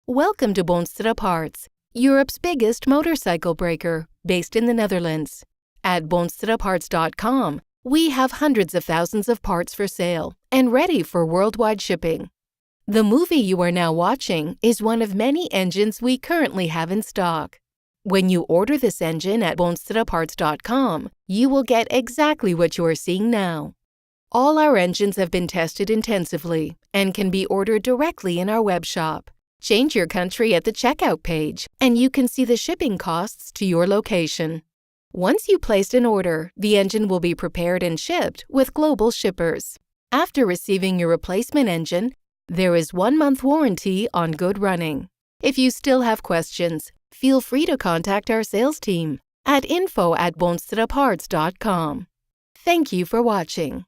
Welcome to Boonstra Parts, Europe's biggest motorcycle breaker, based in the Netherlands. At boonstraparts.com, we have hundreds of thousands of parts for sale and ready for worldwide shipping. The movie you are now watching is one of many engines we currently have in stock. When you order this engine at boonstraparts.com, you will get exactly what you are seeing now. All our engines have been tested intensively and can be ordered directly in our web shop. Change your country at the checkout page, and you can see the shipping costs to your location. Once you placed an order, the engine will be prepared and shipped with global shippers. After receiving your replacement engine, there is 1-month warranty on good running. If you still have questions, feel free to contact our sales team at info@boonstraparts.com. Thank you for watching.